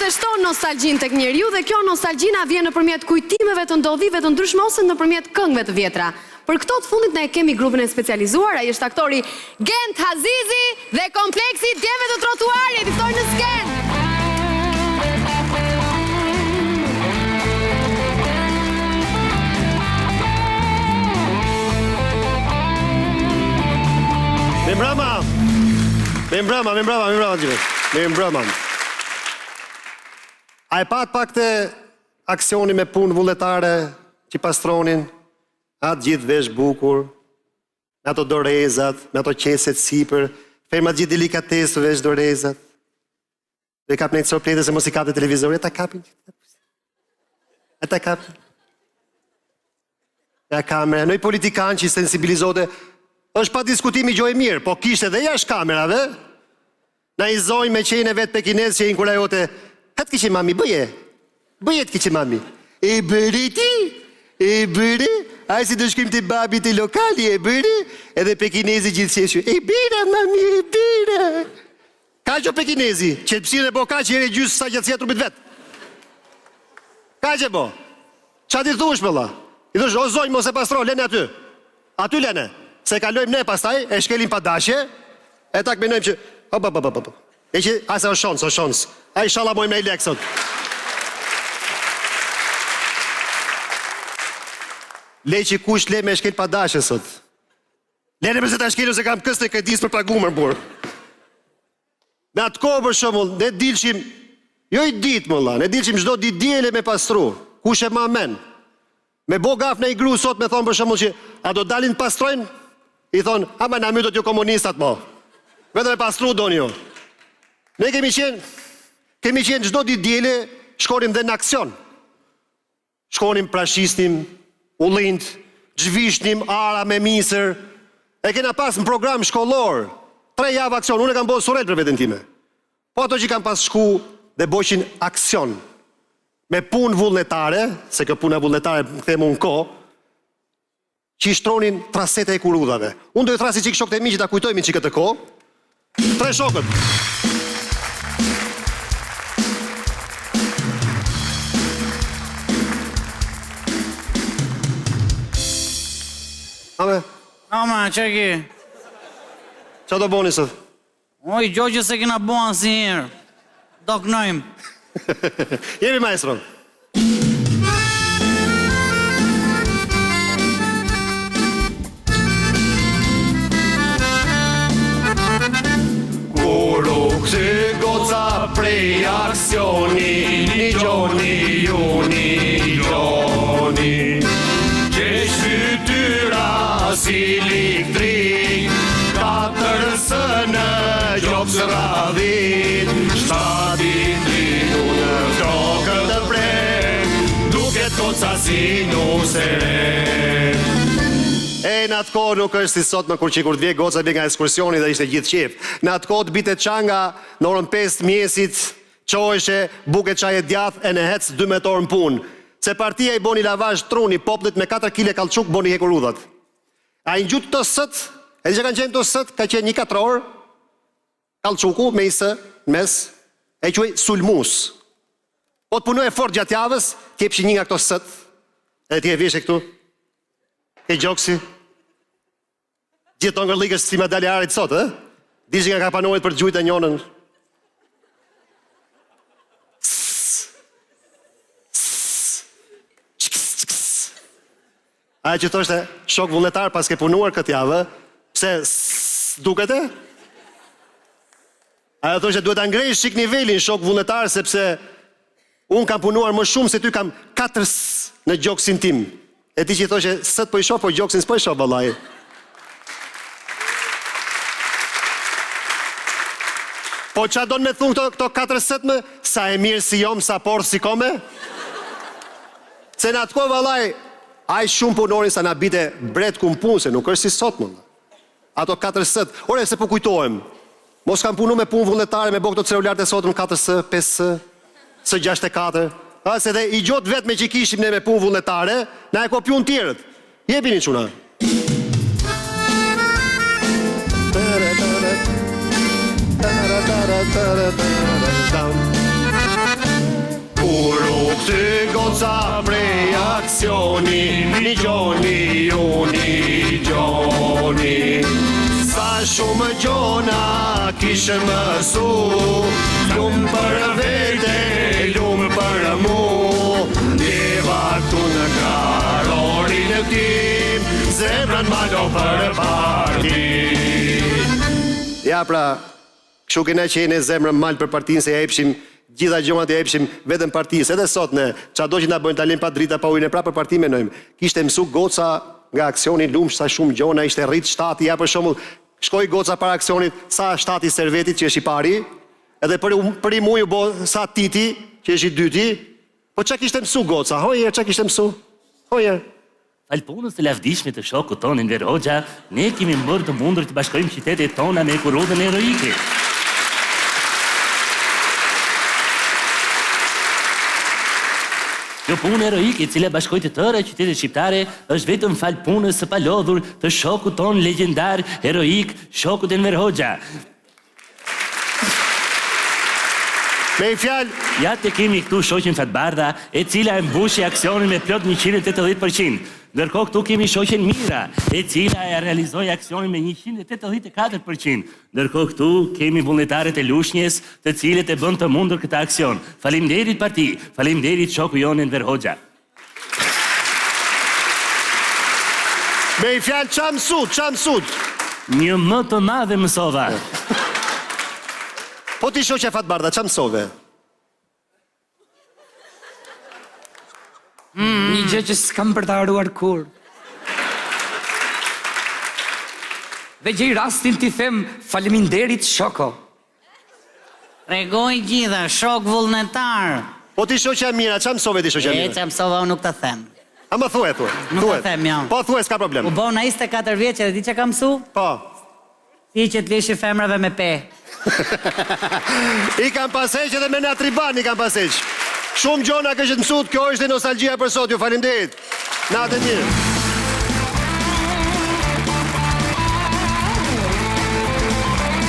e shton nostalgjin tek njeriu dhe kjo nostalgjina vjen nëpërmjet kujtimeve të ndodhive të ndryshme ose nëpërmjet këngëve të vjetra. Për këto të fundit ne kemi grupin e specializuar, ai është aktori Gent Hazizi dhe kompleksi Djemve të Trotuarit, i ftojnë në skenë. Me mbrëma. A e pat pak të aksioni me punë vullnetare që pastronin, atë gjithë vesh bukur, me ato dorezat, me ato qeset sipër, fermat gjithë delikatesë vesh dorezat. Dhe kap nejtë sorprete se mos i kap të televizori, e ta kapin. Ja kamera, nëj politikan që i sensibilizote, është pa diskutimi gjoj mirë, po kishte dhe jashtë kamerave, na i zojnë me qene vetë pekinez që i nkurajote, hëtë kiqe mami, bëjet kiqe mami. E bëri ti, a si të shkrim të babi të lokali, e bëri, edhe pekinezi gjithë qeshu, e bira mami, e bira. Ka që pekinezi, që të pësirë e bo ka që jere gjysë sa gjatësia trupit vetë. Ka që bo, qa ti thush me la? I thush, o zojnë mos e pastro, lene aty lene. Se kalojmë ne pastaj, e shkelim pa dashje, e tak menojmë që, e që, ase o shonës, a i shala mojmë në i lekë sot. Le që kush le me shkel pa dashje sot. Le në përse ta shkelu se kam këste këtë disë për pagumër, burë. Në atë kohë për shumë, ne dilshim, jo i ditë më la, ne dilshim gjdo ditë djele me pastru, kush e ma men. Me bo gaf në i gru sot me thonë për shumë që, a do dalin pastrojnë? I thonë, ama në mytot jo komunistat mo. Vedhe me pastru do një. Ne kemi qenë gjdo ditë djele, shkonim dhe në aksion. Shkonim, prashisnim, ullind, gjvishnim, ara me misër. E kena pas në program shkollor, 3 javë aksion, unë e kam bojë suret për vetën time. Po ato që kam pas shku dhe bojshin aksion. Me punë vullnetare, se kjo puna vullnetare më këthemu në ko, që i shtronin trasete e kurudhave. Unë do i thrasi që i shokët e mi që ta kujtojmi që këtë ko. 3 shokët. Ame? Ama, që ki? Qa do boni sot? Oj, gjogje se kena bo asë njërë. Do kënojmë. Jemi maestro. Kësi goca prej aksioni, një gjoni, Qesh fytyra si liktrik, 4 në gjopës radhit, 7 tritu në krokët të prek, duket goca si nusere. E në atë kohë nuk është si sot më kur që kur të vje goca bje nga ekskursioni dhe ishte gjithë qef. Në atë kohë të bitet qanga në orën 5 mjesit, qoheshe, buket qaj e djath e në hec 12 orë në punë. Se partia i boni lavaj truni poplit me 4 kile kalçuk boni hekur udhat. A i gjutë të sët, e di që kanë qenë të sët, ka qenë 1-4 orë, kalçuku me isë, mes, e quaj sulmus. Po të punu e fort gjatë javës, kepshi një nga këto sët, e ti e vishe këtu, e gjoksi, gjithë të ngërlikës si medalje arit sot, e? Dishi nga ka panohet për gjujt e njonën. Aja që thoshte shok vullnetar pas ke punuar këtë javë, pse duket e? Aja thoshte duhet angrejsh shik nivelin shok vullnetar, sepse unë kam punuar më shumë se ty kam 4 në gjoksin tim. E ti që i thoshe, sët po i shoh, po gjoksin s'po i shoh, balaj. Po qa do në me thunë këto 4 sët më, sa e mirë si jom, sa porë si kome? Se në atë ko, balaj, aj shumë punorin sa në bite bret ku më punë, se nuk është si sot më. Ato 4 sët, ore se po kujtojmë, mos kam punu me punë vullnetare, me bo këto celularët e sotëm 4S, 5S, S64, se dhe i gjotë vetë me që kishim ne me punë vullnetare, na e kopjun tjerët. Jepini quna. Ty goca prej aksioni, një gjoni, një gjoni. Sa shumë gjona kishë mësu, lumë për vete, lumë për mu. Djeva këtu në karorin e tim, zemrën malo për partin. Ja pra, kështu kena qene zemrën mal për partin, se ja epshim gjitha gjomat e epshim vetëm partijës. Edhe sot në çado që na bëjnë talim pa drita pa ujnë, pra për parti menojmë. Kishte mësu goca nga aksioni lumsh sa shumë gjona, ishte rrit shtati, ja për shembull, shkoi goca para aksionit sa shtati servetit që është i pari, edhe për i muj u bo sa titi që është i dyti. Po çka kishte mësu goca? Hoje, çka kishte mësu? Hoje. Falpunës të lavdishme të shokut tonë Enver Hoxha, ne kemi bërë të mundur të bashkojmë qytetet tona me kurudhën heroike. Kjo punë heroike, e cila bashkoi të tëra qytetet shqiptare, është vetëm fal punës së palodhur të shokut tonë legjendar, heroik, shokut Enver Hoxha. Me i fjalë, Ja të kemi këtu shoqen Fatbardha, e cila e mbushi aksionin me plot 180%. Ndërkohë këtu kemi shoqen Mira, e cila e realizoi aksionin me 184%. Ndërkohë këtu kemi vullnetaret e Lushnjës, të cilët e bën të mundur këtë aksion. Faleminderit parti, faleminderit shoku jonë Enver Hoxha. me i fjalë qa mësut? Një më të madhe mësova. Po ti shoqja Fatbardha, qa mësove? Një gjë që s'kam për të haruar kur. Dhe gjej rastin t'i them faleminderit shoko. Regoj gjitha, shok vullnetar. Po ti shoqja Mira, qa mësove ti shoqja E Mira? që mësova unë nuk të them. A më thuaj. Nuk e them, jo. Po thuaj, s'ka problem. U bona 24 vjeqe dhe di që kam mësu? Po. Si që t'lishi femrave me pe. I kam paseq edhe me natriban i kam paseq. Shumë gjona kështë mësut, kjo është dhe nostalgjia për sot, ju faleminderit. Natën mirë.